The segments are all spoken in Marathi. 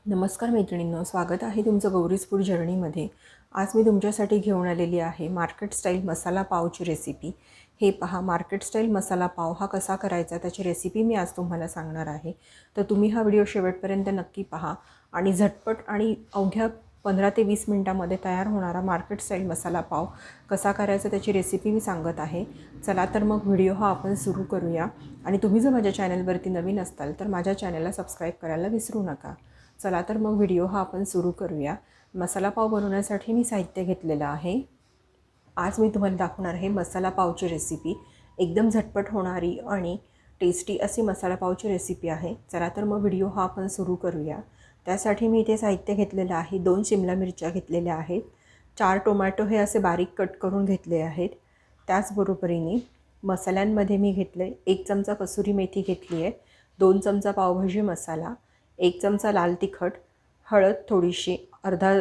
नमस्कार मैत्रिणींनो, स्वागत आहे तुमचं गौरीज फूड जर्नीमध्ये। आज मी तुमच्यासाठी घेऊन आलेली आहे मार्केट स्टाईल मसाला पावची रेसिपी। हे पहा, मार्केट स्टाईल मसाला पाव हा कसा करायचा त्याची रेसिपी मी आज तुम्हाला सांगणार आहे। तर तुम्ही हा व्हिडिओ शेवटपर्यंत नक्की पहा आणि झटपट आणि अवघ्या 15 ते 20 मिनिटांमध्ये तयार होणारा मार्केट स्टाईल मसाला पाव कसा करायचा त्याची रेसिपी मी सांगत आहे। चला तर मग व्हिडिओ हा आपण सुरू करूया। आणि तुम्ही जर माझ्या चॅनलवरती नवीन असाल तर माझ्या चॅनलला सबस्क्राईब करायला विसरू नका। चला तर मग व्हिडिओ हा आपण सुरू करूया। मसाला पाव बनवण्यासाठी मी साहित्य घेतलेलं आहे। आज मी तुम्हाला दाखवणार आहे मसाला पावची रेसिपी। एकदम झटपट होणारी आणि टेस्टी अशी मसाला पावची रेसिपी आहे। चला तर मग व्हिडिओ हा आपण सुरू करूया। त्यासाठी मी इथे साहित्य घेतलेलं आहे। 2 शिमला मिरच्या घेतलेल्या आहेत, 4 टोमॅटो हे असे बारीक कट करून घेतले आहेत। त्याचबरोबरीने मसाल्यांमध्ये मी घेतले 1 चमचा कसुरी मेथी घेतली आहे, 2 चमचा पावभाजी मसाला, 1 चमचा लाल तिखट, हळद थोडीशी, अर्धा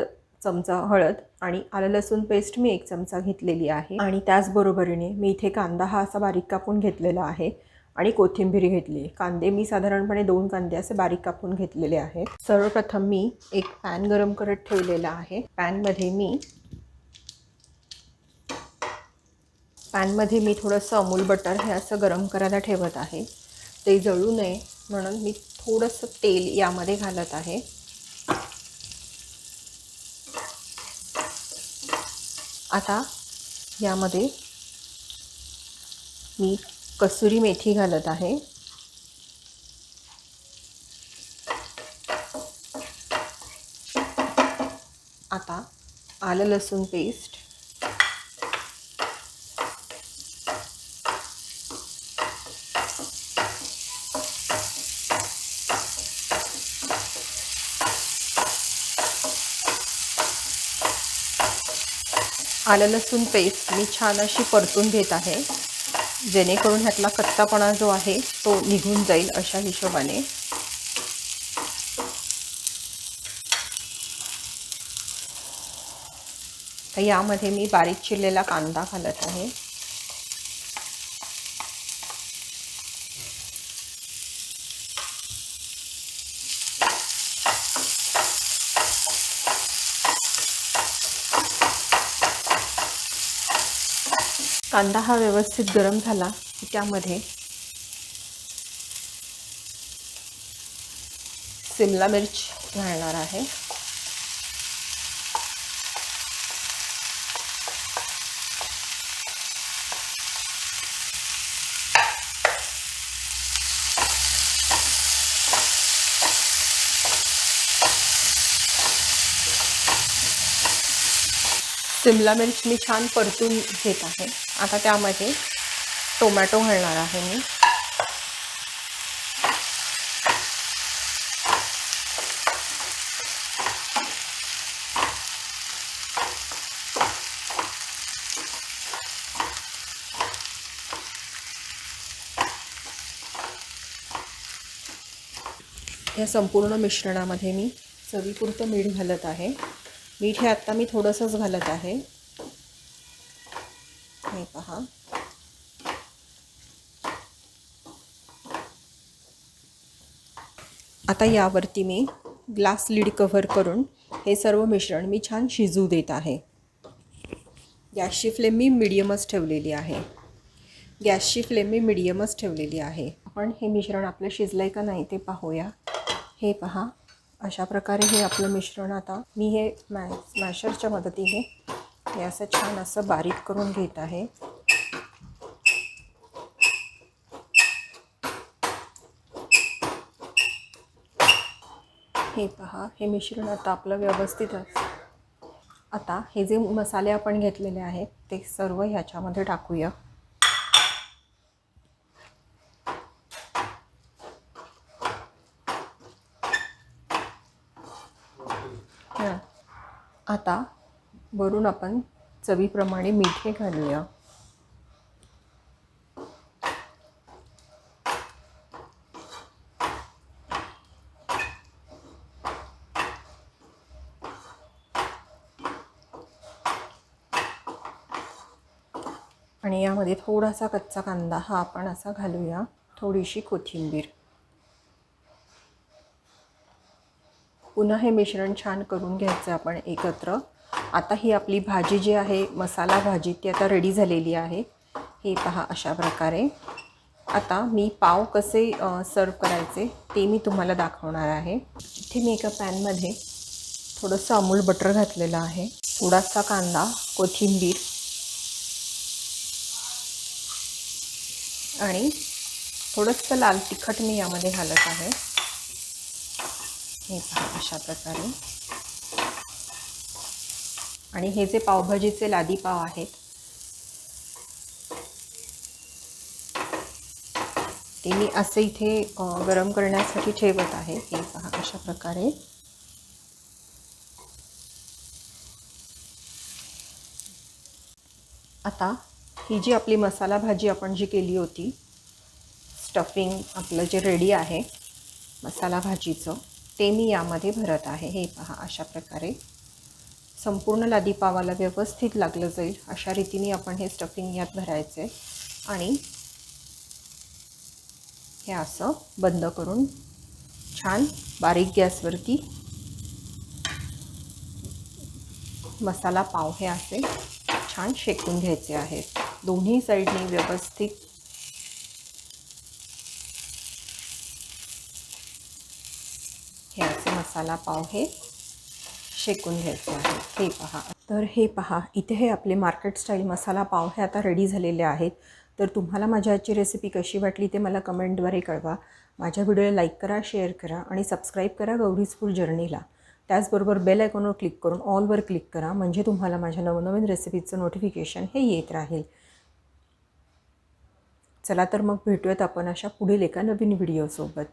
चमचा हळद आणि आलं लसूण पेस्ट मी 1 चमचा घेतलेली आहे। आणि त्याचबरोबरीने मी इथे कांदा हा असा बारीक कापून घेतलेला आहे आणि कोथिंबीर घेतली। कांदे मी साधारणपणे 2 कांदे असे बारीक कापून घेतलेले आहेत। सर्वप्रथम मी एक पॅन गरम करत ठेवलेला आहे। पॅनमध्ये मी थोडंसं अमूल बटर हे असं गरम करायला ठेवत आहे। ते जळू नये म्हणून मी थोडंसं तेल यामध्ये घालत आहे। आता यामध्ये मी कसुरी मेथी घालत आहे। आता आलं लसूण पेस्ट, आलं लसूण पेस्ट मी छान अशी परतून घेत आहे, जेणेकरून ह्यातला कच्चापणा जो आहे तो निघून जाईल अशा हिशोबाने। तर यामध्ये मी बारीक चिरलेला कांदा घालत आहे। कांदा हा व्यवस्थित गरम झाला की त्यामध्ये शिमला मिर्च घालणार आहे। शिमला मिर्च मी छान परतून घेत आहे। आता त्यामध्ये टोमॅटो घालणार आहे मी। या संपूर्ण मिश्रणामध्ये मी चवीपुरतं मीठ घालत आहे। मीठ हे आता मी थोडंसंच घालत आहे। हे पहा, आता यावरती मी ग्लास लीड कव्हर करून हे सर्व मिश्रण मी छान शिजू देत आहे। गॅसची फ्लेम मी मिडियमच ठेवलेली आहे। आपण हे मिश्रण आपलं शिजलंय का नाही ते पाहूया। हे पहा, अशा प्रकारे हे आपलं मिश्रण आता मी हे स्मॅशरच्या मदतीने हे असं छान असं बारीक करून घेत आहे। हे पहा, हे मिश्रण आता आपलं व्यवस्थित आहे। आता हे जे मसाले आपण घेतलेले आहेत ते सर्व ह्याच्यामध्ये टाकूया। आता वरून आपण चवीप्रमाणे मीठ घालूया। आणि यामध्ये थोडासा कच्चा कांदा हा आपण असा घालूया, थोडीशी कोथिंबीर। पुन्हा हे मिश्रण छान करून घ्यायचं आपण एकत्र. आता ही आपली भाजी जी आहे मसाला भाजी ती आता रेडी झालेली आहे. हे पहा अशा प्रकारे. आता मी पाव कसे सर्व करायचे ते मी तुम्हाला दाखवणार आहे. इथे मी एका पॅनमध्ये थोडंसं अमूल बटर घातलेलं आहे, थोडासा कांदा, कोथिंबीर आणि थोडंसं लाल तिखट मी यामध्ये घालत आहे. हे पहा अशा प्रकारे. आणि हे जे पावभाजीचे लादी पाव आहेत ते मी असे इथे गरम करण्यासाठी ठेवत आहे. हे पहा अशा प्रकारे. आता ही जी आपली मसाला भाजी आपण जी केली होती, स्टफिंग आपलं जे रेडी आहे मसाला भाजीचं, ते मी यामध्ये भरत आहे. हे पहा अशा प्रकारे. संपूर्ण लादी पावाला व्यवस्थित लागलं जाईल अशा रीतीने आपण हे स्टफिंग यात भरायचं आहे. आणि हे असं बंद करून छान बारीक गॅसवरती मसाला पाव हे असे छान शेकून घ्यायचे आहेत. दोन्ही साईडनी व्यवस्थित हे असे मसाला पाव हे शेकून घ्यायचे आहेत. हे पहा. तर हे पहा इथे हे आपले मार्केट स्टाईल मसाला पाव हे आता रेडी झालेले आहेत. तर तुम्हाला माझी आजची रेसिपी कशी वाटली ते मला कमेंटद्वारे कळवा. माझ्या व्हिडिओला लाईक करा, शेअर करा आणि सबस्क्राईब करा गौरीज फूड जर्नीला. त्याचबरोबर बेल आयकॉनवर क्लिक करून ऑलवर क्लिक करा, म्हणजे तुम्हाला माझ्या नवनवीन रेसिपीचं नोटिफिकेशन हे येत राहील. चला तर मग भेटूयात आपण अशा पुढील एका नवीन व्हिडिओसोबत.